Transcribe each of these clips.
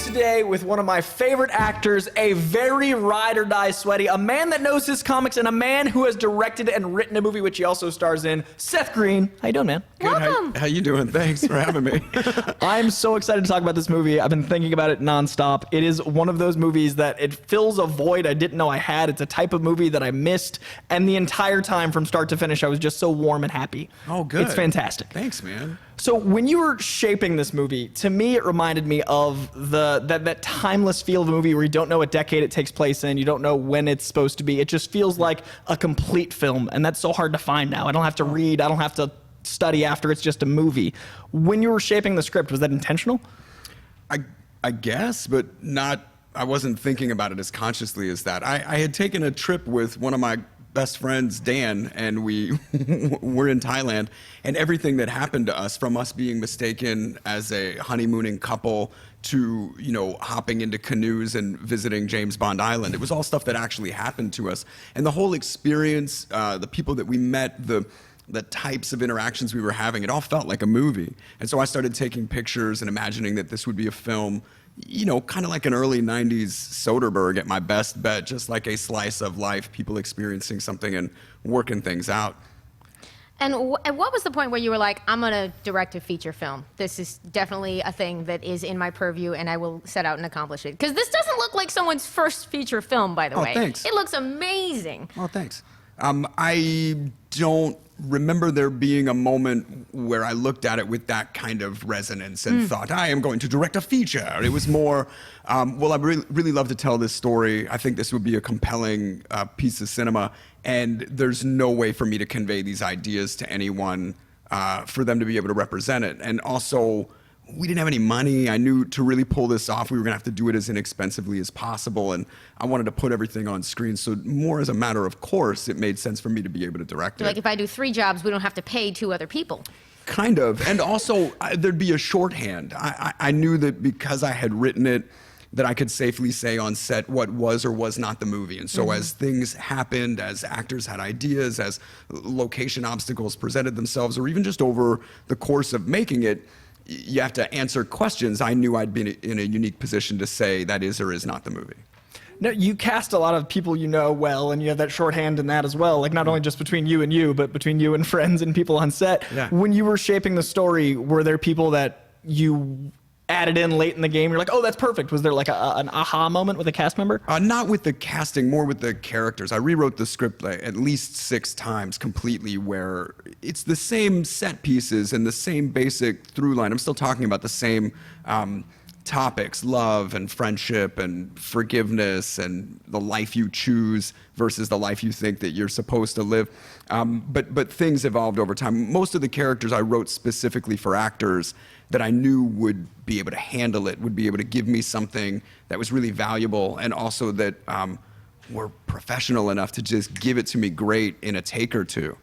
today with one of my favorite actors, a very ride or die sweaty, a man that knows his comics, and a man who has directed and written a movie which he also stars in, Seth Green. How you doing, man? Good. Welcome. How you doing? Thanks for having me. I'm so excited to talk about this movie. I've been thinking about it nonstop. It is one of those movies that it fills a void I didn't know I had. It's a type of movie that I missed, and the entire time from start to finish, I was just so warm and happy. Oh, good. It's fantastic. Thanks, man. So when you were shaping this movie, to me it reminded me of that timeless feel of a movie where you don't know what decade it takes place in, you don't know when it's supposed to be. It just feels like a complete film, and that's so hard to find now. I don't have to read, I don't have to study after, it's just a movie. When you were shaping the script, was that intentional? I guess, but not. I wasn't thinking about it as consciously as that. I had taken a trip with one of my best friends, Dan, and we were in Thailand, and everything that happened to us, from us being mistaken as a honeymooning couple to, you know, hopping into canoes and visiting James Bond Island, it was all stuff that actually happened to us. And the whole experience, the people that we met, the types of interactions we were having, it all felt like a movie. And so I started taking pictures and imagining that this would be a film, you know, kind of like an early 90s Soderbergh at my best bet, just like a slice of life, people experiencing something and working things out. And what was the point where you were like, I'm going to direct a feature film? This is definitely a thing that is in my purview, and I will set out and accomplish it. Because this doesn't look like someone's first feature film, by the way. Thanks. It looks amazing. Oh, thanks. I don't remember there being a moment where I looked at it with that kind of resonance and thought, I am going to direct a feature. It was more, well, I really love to tell this story. I think this would be a compelling piece of cinema, and there's no way for me to convey these ideas to anyone for them to be able to represent it. And also, we didn't have any money. I knew to really pull this off, we were gonna have to do it as inexpensively as possible, and I wanted to put everything on screen. So more as a matter of course, it made sense for me to be able to direct it. Like, if I do 3 jobs, we don't have to pay 2 other people. Kind of. And also, there'd be a shorthand. I knew that because I had written it, that I could safely say on set what was or was not the movie. And so as things happened, as actors had ideas, as location obstacles presented themselves, or even just over the course of making it, you have to answer questions. I knew I'd be in a unique position to say that is or is not the movie. No, you cast a lot of people you know well, and you have that shorthand in that as well. Like, not only just between you, but between you and friends and people on set. Yeah. When you were shaping the story, were there people that you added in late in the game? You're like, oh, that's perfect. Was there like an aha moment with a cast member? Not with the casting, more with the characters. I rewrote the script like at least 6 times completely, where it's the same set pieces and the same basic through line. I'm still talking about the same topics: love and friendship and forgiveness and the life you choose versus the life you think that you're supposed to live. But things evolved over time. Most of the characters I wrote specifically for actors that I knew would be able to handle it, would be able to give me something that was really valuable, and also that were professional enough to just give it to me great in a take or two.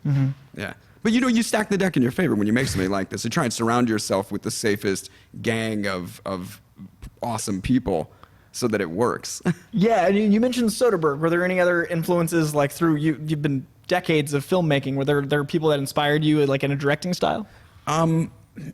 Yeah. But you know, you stack the deck in your favor when you make something like this. You try and surround yourself with the safest gang of awesome people so that it works. Yeah, and you mentioned Soderbergh. Were there any other influences, like through you've been decades of filmmaking, were there people that inspired you, like in a directing style?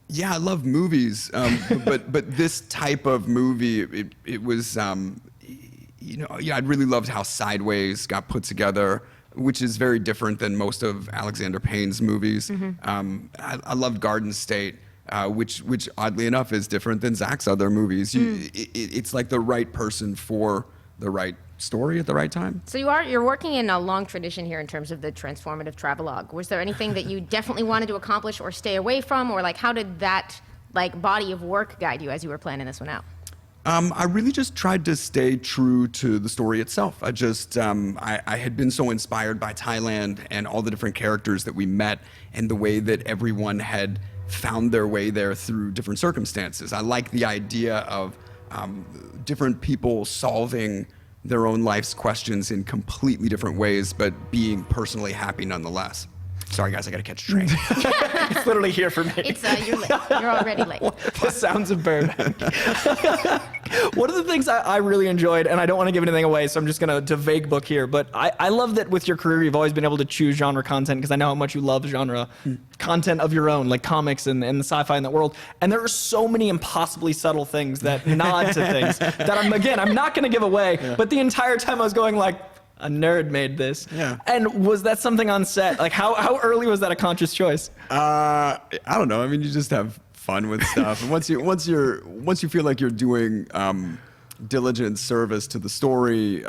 Yeah, I love movies, but this type of movie, it was, you know, yeah, I'd really loved how Sideways got put together, which is very different than most of Alexander Payne's movies. I loved Garden State, which oddly enough is different than Zach's other movies. It's like the right person for the right story at the right time. So you're working in a long tradition here in terms of the transformative travelogue. Was there anything that you definitely wanted to accomplish or stay away from, or like how did that like body of work guide you as you were planning this one out? I really just tried to stay true to the story itself. I just, I had been so inspired by Thailand and all the different characters that we met and the way that everyone had found their way there through different circumstances. I like the idea of different people solving their own life's questions in completely different ways, but being personally happy nonetheless. Sorry, guys, I got to catch a train. It's literally here for me. It's you're late. You're already late. The sounds of Burbank. One of the things I really enjoyed, and I don't want to give anything away, so I'm just going to vague book here, but I love that with your career, you've always been able to choose genre content, because I know how much you love genre content of your own, like comics and the sci-fi in that world. And there are so many impossibly subtle things that nod to things that I'm not going to give away, but the entire time I was going like, a nerd made this. Yeah. And was that something on set? Like how early was that a conscious choice? I don't know. I mean, you just have fun with stuff. And once you feel like you're doing diligent service to the story,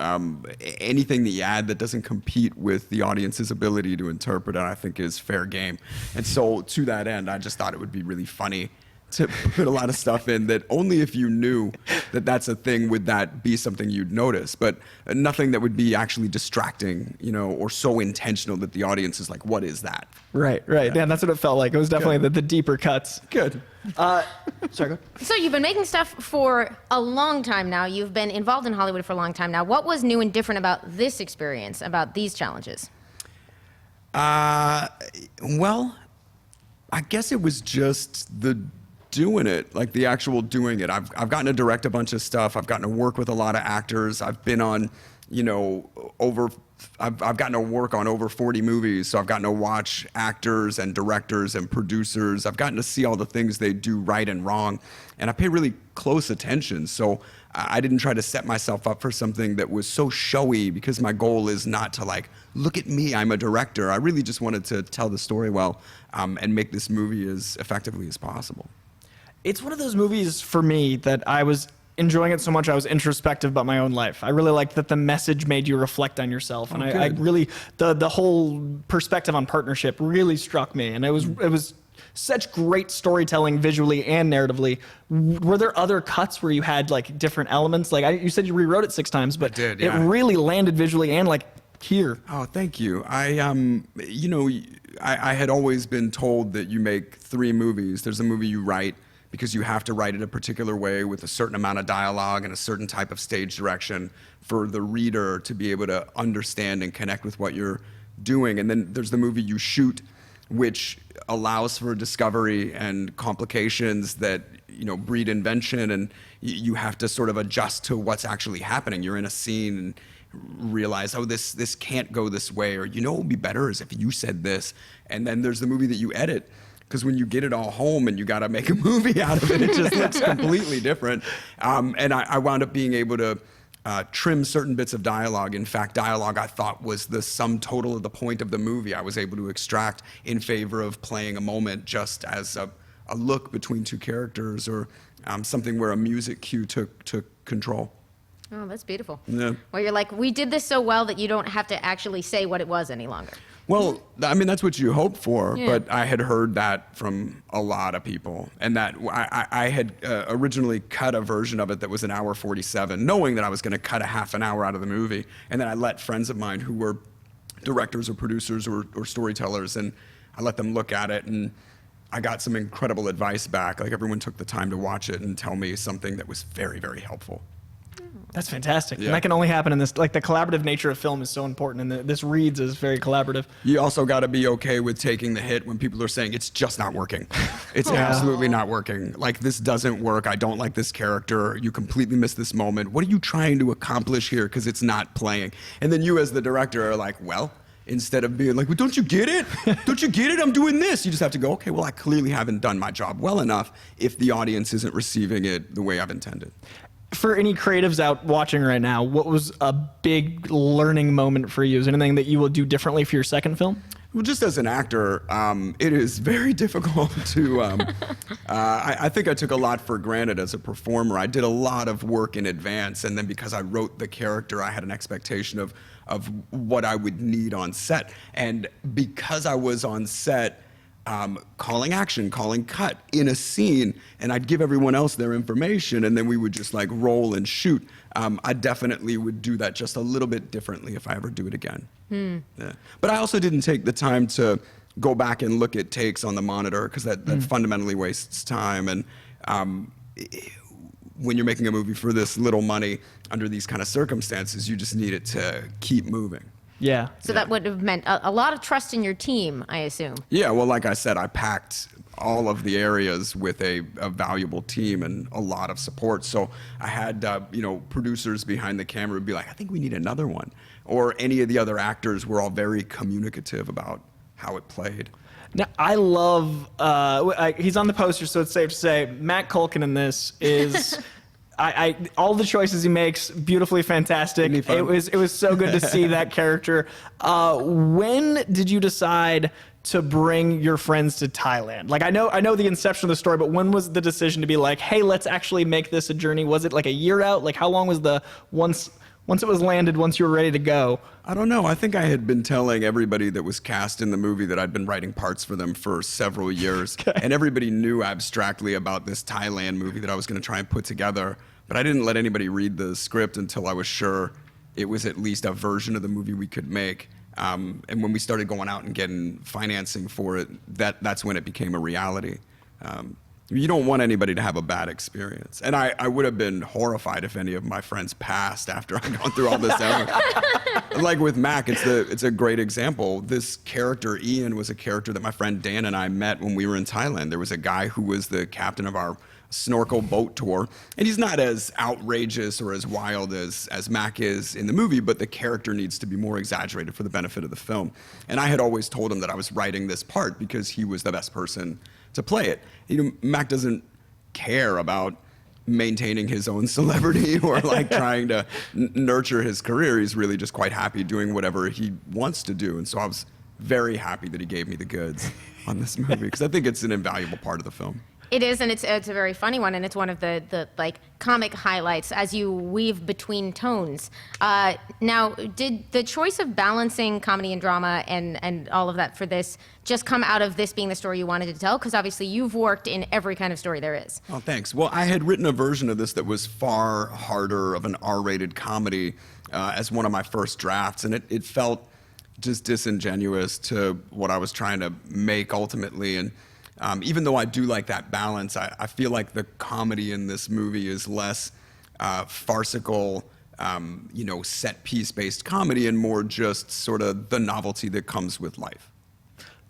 anything that you add that doesn't compete with the audience's ability to interpret it, I think is fair game. And so to that end, I just thought it would be really funny to put a lot of stuff in that only if you knew that that's a thing would that be something you'd notice, but nothing that would be actually distracting, or so intentional that the audience is like, what is that? Right. Yeah, that's what it felt like. It was definitely the deeper cuts. Good. Sorry, go. So you've been making stuff for a long time now. You've been involved in Hollywood for a long time now. What was new and different about this experience, about these challenges? Well, I guess it was just the doing it, like the actual doing it. I've gotten to direct a bunch of stuff. I've gotten to work with a lot of actors. I've been on, I've gotten to work on over 40 movies. So I've gotten to watch actors and directors and producers. I've gotten to see all the things they do right and wrong. And I pay really close attention. So I didn't try to set myself up for something that was so showy, because my goal is not to like, look at me, I'm a director. I really just wanted to tell the story well and make this movie as effectively as possible. It's one of those movies for me that I was enjoying it so much I was introspective about my own life. I really liked that the message made you reflect on yourself. And I really, the whole perspective on partnership really struck me. And it was such great storytelling visually and narratively. Were there other cuts where you had like different elements? Like you said you rewrote it 6 times, but I did, yeah. It really landed visually and like here. Oh, thank you. I had always been told that you make 3 movies. There's a movie you write because you have to write it a particular way with a certain amount of dialogue and a certain type of stage direction for the reader to be able to understand and connect with what you're doing. And then there's the movie you shoot, which allows for discovery and complications that breed invention, and you have to sort of adjust to what's actually happening. You're in a scene and realize, oh, this can't go this way, or what would be better is if you said this. And then there's the movie that you edit, because when you get it all home and you got to make a movie out of it, it just looks completely different. And I wound up being able to trim certain bits of dialogue. In fact, dialogue I thought was the sum total of the point of the movie. I was able to extract in favor of playing a moment just as a look between 2 characters, or something where a music cue took control. Oh, that's beautiful. Yeah. Where you're like, we did this so well that you don't have to actually say what it was any longer. Well, I mean, that's what you hope for, Yeah. but I had heard that from a lot of people, and that I had originally cut a version of it that was 1 hour 47, knowing that I was going to cut a half an hour out of the movie, and then I let friends of mine who were directors or producers or storytellers, and I let them look at it, and I got some incredible advice back. Like, everyone took the time to watch it and tell me something that was very, very helpful. That's fantastic. Yeah. And that can only happen in this, like the collaborative nature of film is so important, and this reads is very collaborative. You also got to be okay with taking the hit when people are saying it's just not working. It's absolutely not working. Like, this doesn't work. I don't like this character. You completely missed this moment. What are you trying to accomplish here? Because it's not playing. And then you as the director are like, well, instead of being like, well, don't you get it? Don't you get it? I'm doing this. You just have to go, okay, well, I clearly haven't done my job well enough if the audience isn't receiving it the way I've intended. For any creatives out watching right now, what was a big learning moment for you? Is there anything that you will do differently for your second film? Well, just as an actor, it is very difficult to, I think I took a lot for granted as a performer. I did a lot of work in advance, and then because I wrote the character, I had an expectation of what I would need on set. And because I was on set, calling action, calling cut in a scene, and I'd give everyone else their information, and then we would just like roll and shoot. I definitely would do that just a little bit differently if I ever do it again. Yeah. But I also didn't take the time to go back and look at takes on the monitor, because that fundamentally wastes time. And when you're making a movie for this little money under these kind of circumstances, you just need it to keep moving. Yeah. So that would have meant a lot of trust in your team, I assume. Yeah, well, like I said, I packed all of the areas with a valuable team and a lot of support. So I had, producers behind the camera would be like, I think we need another one. Or any of the other actors were all very communicative about how it played. Now, I love, he's on the poster, so it's safe to say, Matt Culkin in this is... all the choices he makes, beautifully fantastic. It was so good to see that character. When did you decide to bring your friends to Thailand? Like, I know the inception of the story, but when was the decision to be like, hey, let's actually make this a journey? Was it like a year out? Like, how long was the once it was landed, once you were ready to go? I don't know. I think I had been telling everybody that was cast in the movie that I'd been writing parts for them for several years. Okay. And everybody knew abstractly about this Thailand movie that I was going to try and put together. But I didn't let anybody read the script until I was sure it was at least a version of the movie we could make. And when we started going out and getting financing for it, that's when it became a reality. You don't want anybody to have a bad experience. And I would have been horrified if any of my friends passed after I'd gone through all this effort. Like with Mac, it's a great example. This character, Ian, was a character that my friend Dan and I met when we were in Thailand. There was a guy who was the captain of our snorkel boat tour, and he's not as outrageous or as wild as Mac is in the movie, but the character needs to be more exaggerated for the benefit of the film. And I had always told him that I was writing this part because he was the best person to play it. Mac doesn't care about maintaining his own celebrity or like trying to nurture his career. He's really just quite happy doing whatever he wants to do. And so I was very happy that he gave me the goods on this movie because I think it's an invaluable part of the film. It is, and it's a very funny one, and it's one of the like comic highlights as you weave between tones. Now, did the choice of balancing comedy and drama and all of that for this just come out of this being the story you wanted to tell? Because obviously you've worked in every kind of story there is. Oh, thanks. Well, I had written a version of this that was far harder of an R-rated comedy as one of my first drafts, and it felt just disingenuous to what I was trying to make ultimately. And even though I do like that balance, I feel like the comedy in this movie is less farcical, set piece based comedy and more just sort of the novelty that comes with life.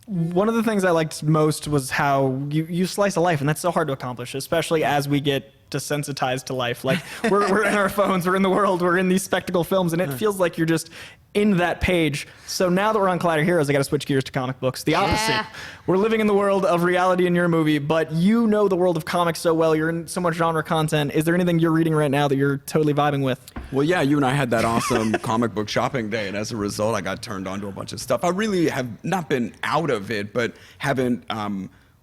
One of the things I liked most was how you slice a life, and that's so hard to accomplish, especially as we get desensitized to life. Like we're in our phones, we're in the world, we're in these spectacle films, and it feels like you're just in that page. So now that we're on Collider Heroes, I got to switch gears to comic books. The opposite. Yeah. We're living in the world of reality in your movie, but you know the world of comics so well. You're in so much genre content. Is there anything you're reading right now that you're totally vibing with? Well, yeah, you and I had that awesome comic book shopping day, and as a result, I got turned on to a bunch of stuff. I really have not been out of it, but haven't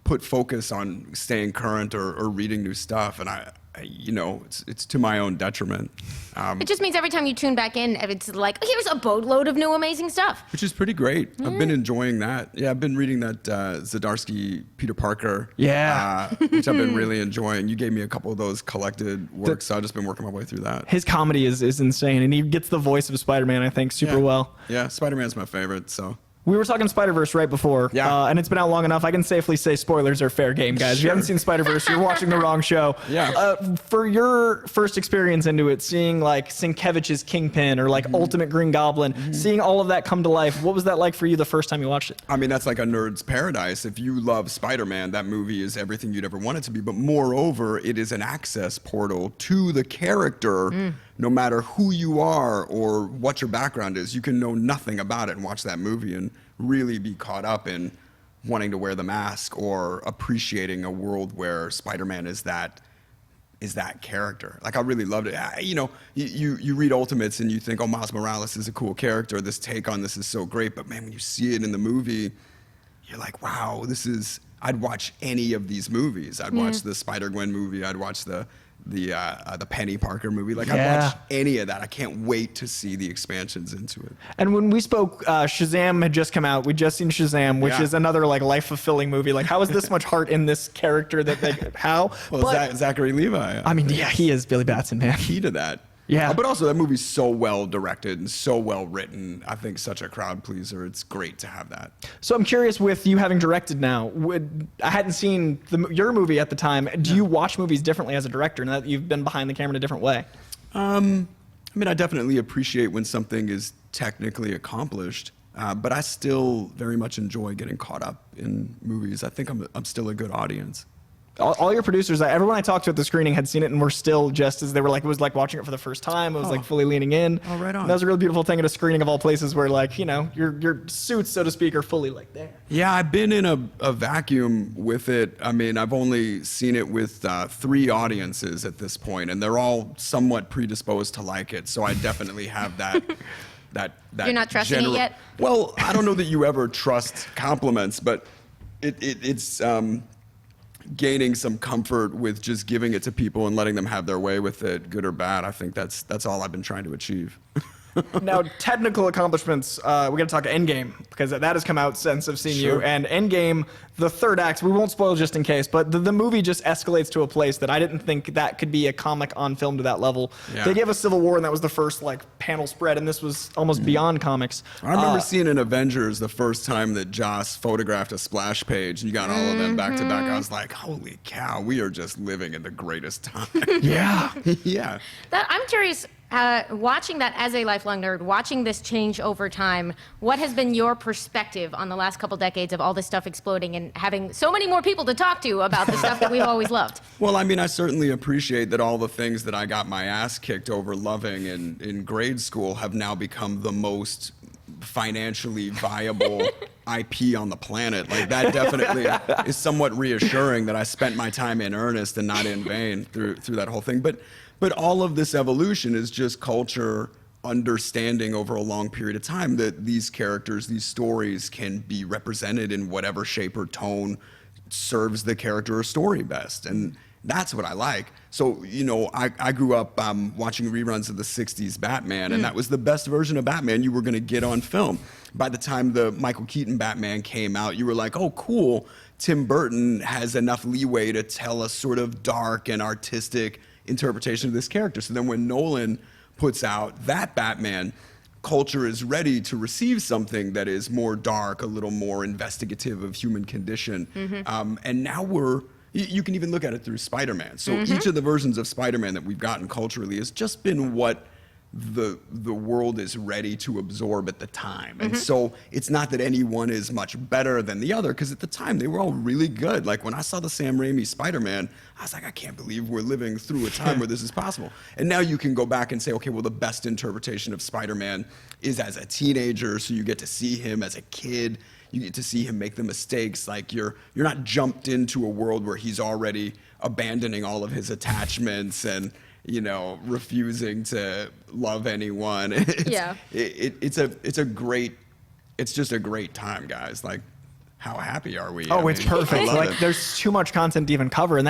put focus on staying current or reading new stuff, and it's to my own detriment. It just means every time you tune back in, it's like, here's a boatload of new amazing stuff. Which is pretty great. I've been enjoying that. Yeah, I've been reading that Zdarsky Peter Parker. Yeah. Which I've been really enjoying. You gave me a couple of those collected works, so I've just been working my way through that. His comedy is insane, and he gets the voice of Spider-Man, I think, super well. Yeah, Spider-Man's my favorite, so... We were talking Spider-Verse right before, and it's been out long enough. I can safely say spoilers are fair game, guys. If you haven't seen Spider-Verse, you're watching the wrong show. Yeah. For your first experience into it, seeing like Sienkiewicz's Kingpin or like Ultimate Green Goblin, seeing all of that come to life, what was that like for you the first time you watched it? I mean, that's like a nerd's paradise. If you love Spider-Man, that movie is everything you'd ever want it to be. But moreover, it is an access portal to the character. No matter who you are or what your background is, you can know nothing about it and watch that movie and really be caught up in wanting to wear the mask or appreciating a world where Spider-Man is that character. Like, I really loved it. You read Ultimates and you think, oh, Miles Morales is a cool character. This take on this is so great. But man, when you see it in the movie, you're like, wow, I'd watch any of these movies. I'd watch the Spider-Gwen movie. I'd watch the Penny Parker movie. Like, I'd watch any of that. I can't wait to see the expansions into it. And when we spoke, Shazam had just come out. We'd just seen Shazam, which is another like life-fulfilling movie. Like, how is this much heart in this character how? Well, Zachary Levi. I mean, yeah, he is Billy Batson, man. Key to that. Yeah. But also, that movie's so well directed and so well written. I think such a crowd pleaser. It's great to have that. So I'm curious, with you having directed now, I hadn't seen your movie at the time. Do you watch movies differently as a director now that you've been behind the camera in a different way? I I mean, I definitely appreciate when something is technically accomplished, but I still very much enjoy getting caught up in movies. I think I'm still a good audience. All your producers, everyone I talked to at the screening had seen it and were still just as they were like, it was like watching it for the first time. It was like fully leaning in. Oh, right on. And that was a real beautiful thing at a screening of all places where like, you know, your suits, so to speak, are fully like there. Yeah, I've been in a vacuum with it. I mean, I've only seen it with 3 audiences at this point, and they're all somewhat predisposed to like it. So I definitely have that. that You're not trusting it yet? Well, I don't know that you ever trust compliments, but it's gaining some comfort with just giving it to people and letting them have their way with it, good or bad. I think that's all I've been trying to achieve. Now, technical accomplishments, we got to talk Endgame, because that has come out since I've seen you. Sure. And Endgame, the third act, we won't spoil just in case, but the movie just escalates to a place that I didn't think that could be a comic on film to that level. Yeah. They gave us Civil War, and that was the first like panel spread, and this was almost beyond comics. I remember seeing in Avengers the first time that Joss photographed a splash page, and you got all of them back to back. I was like, holy cow, we are just living in the greatest time. Yeah. Yeah. I'm curious, watching that as a lifelong nerd, watching this change over time, what has been your perspective on the last couple decades of all this stuff exploding and having so many more people to talk to about the stuff that we've always loved? Well, I mean, I certainly appreciate that all the things that I got my ass kicked over loving in grade school have now become the most financially viable IP on the planet. Like, that definitely is somewhat reassuring that I spent my time in earnest and not in vain through that whole thing. But all of this evolution is just culture understanding over a long period of time that these characters, these stories can be represented in whatever shape or tone serves the character or story best. And that's what I like. So, you know, I grew up watching reruns of the 60s Batman, and that was the best version of Batman you were going to get on film. By the time the Michael Keaton Batman came out, you were like, oh, cool. Tim Burton has enough leeway to tell a sort of dark and artistic interpretation of this character. So then when Nolan puts out that Batman, culture is ready to receive something that is more dark, a little more investigative of human condition. And now you can even look at it through Spider-Man. So each of the versions of Spider-Man that we've gotten culturally has just been what the world is ready to absorb at the time. And so it's not that any one is much better than the other, because at the time they were all really good. Like when I saw the Sam Raimi Spider-Man, I was like, I can't believe we're living through a time where this is possible. And now you can go back and say, okay, well, the best interpretation of Spider-Man is as a teenager, so you get to see him as a kid. You get to see him make the mistakes. Like you're not jumped into a world where he's already abandoning all of his attachments and, you know, refusing to love anyone. It's just a great time, guys. Like, how happy are we? Oh, it's perfect. Like, there's too much content to even cover, and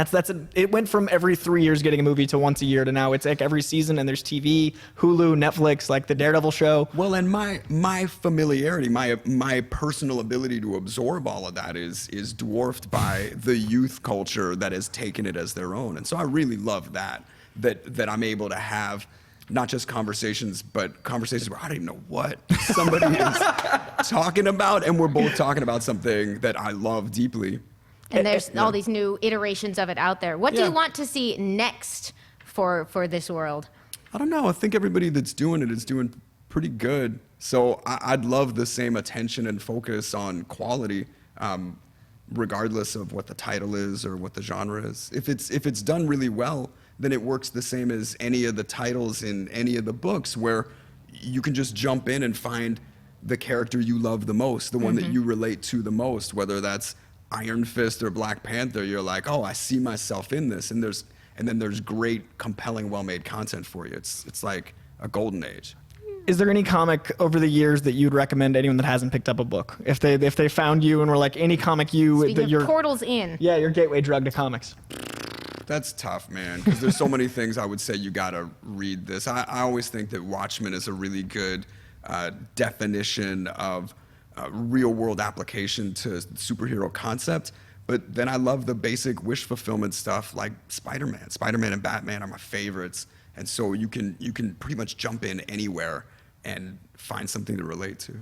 it went from every 3 years getting a movie to once a year to now it's like every season, and there's TV, Hulu, Netflix, like the Daredevil show. Well, and my familiarity, my personal ability to absorb all of that is dwarfed by the youth culture that has taken it as their own, and so I really love that I'm able to have not just conversations, but conversations where I don't even know what somebody is talking about, and we're both talking about something that I love deeply. And there's all these new iterations of it out there. What do you want to see next for this world? I don't know. I think everybody that's doing it is doing pretty good. So I'd love the same attention and focus on quality, regardless of what the title is or what the genre is. If it's done really well, then it works the same as any of the titles in any of the books, where you can just jump in and find the character you love the most, the one that you relate to the most, whether that's Iron Fist or Black Panther. You're like, oh, I see myself in this, and then there's great, compelling, well-made content for you. It's like a golden age. Is there any comic over the years that you'd recommend anyone that hasn't picked up a book? If they found you and were like, any comic Speaking of portals in. Yeah, your gateway drug to comics. That's tough, man, because there's so many things I would say you gotta read this. I always think that Watchmen is a really good definition of real-world application to superhero concept. But then I love the basic wish fulfillment stuff like Spider-Man. Spider-Man and Batman are my favorites, and so you can pretty much jump in anywhere and find something to relate to.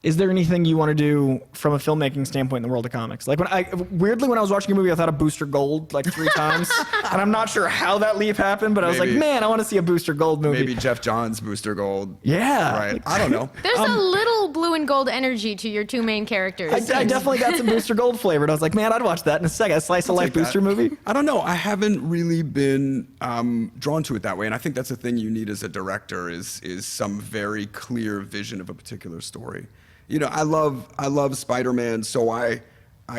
Is there anything you want to do from a filmmaking standpoint in the world of comics? Like when I was watching a movie, I thought of Booster Gold like 3 times, and I'm not sure how that leap happened, but I was like, man, I want to see a Booster Gold movie. Maybe Jeff Johns' Booster Gold. Yeah. Right. I don't know. There's a little blue and gold energy to your 2 main characters. I definitely got some Booster Gold flavored. I was like, man, I'd watch that in a second. A slice of life Booster movie. I don't know. I haven't really been drawn to it that way, and I think that's the thing you need as a director is some very clear vision of a particular story. You know, I love Spider-Man, so I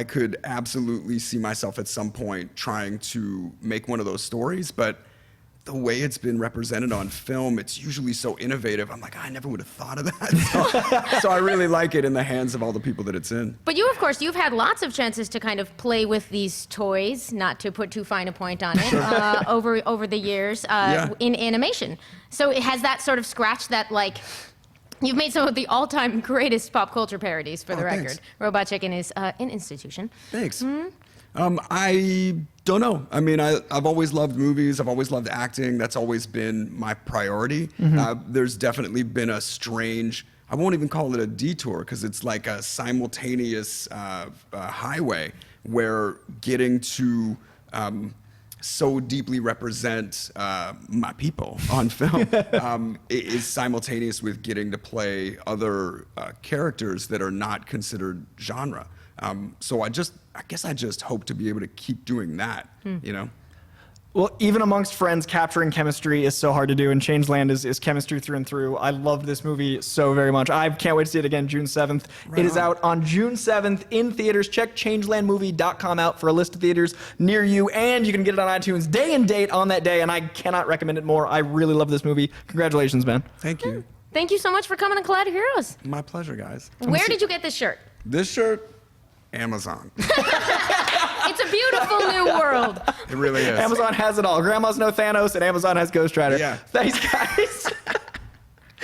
could absolutely see myself at some point trying to make one of those stories, but the way it's been represented on film, it's usually so innovative. I'm like, I never would have thought of that. So I really like it in the hands of all the people that it's in. But you, of course, you've had lots of chances to kind of play with these toys, not to put too fine a point on it, over the years in animation. So has that sort of scratched that, like... You've made some of the all-time greatest pop culture parodies, for the record. Thanks. Robot Chicken is an institution. Thanks. I don't know. I mean, I've always loved movies. I've always loved acting. That's always been my priority. There's definitely been a strange, I won't even call it a detour, because it's like a simultaneous highway where getting to so deeply represent my people on film is simultaneous with getting to play other characters that are not considered genre. So I guess I just hope to be able to keep doing that, you know? Well, even amongst friends, capturing chemistry is so hard to do, and Changeland is chemistry through and through. I loved this movie so very much. I can't wait to see it again June 7th. It is out on June 7th in theaters. Check changelandmovie.com out for a list of theaters near you, and you can get it on iTunes day and date on that day, and I cannot recommend it more. I really love this movie. Congratulations, man. Thank you. Thank you so much for coming to Collide of Heroes. My pleasure, guys. Where did you get this shirt? This shirt, Amazon. It's a beautiful new world. It really is. Amazon has it all. Grandma's no Thanos, and Amazon has Ghost Rider. Yeah. Thanks, guys.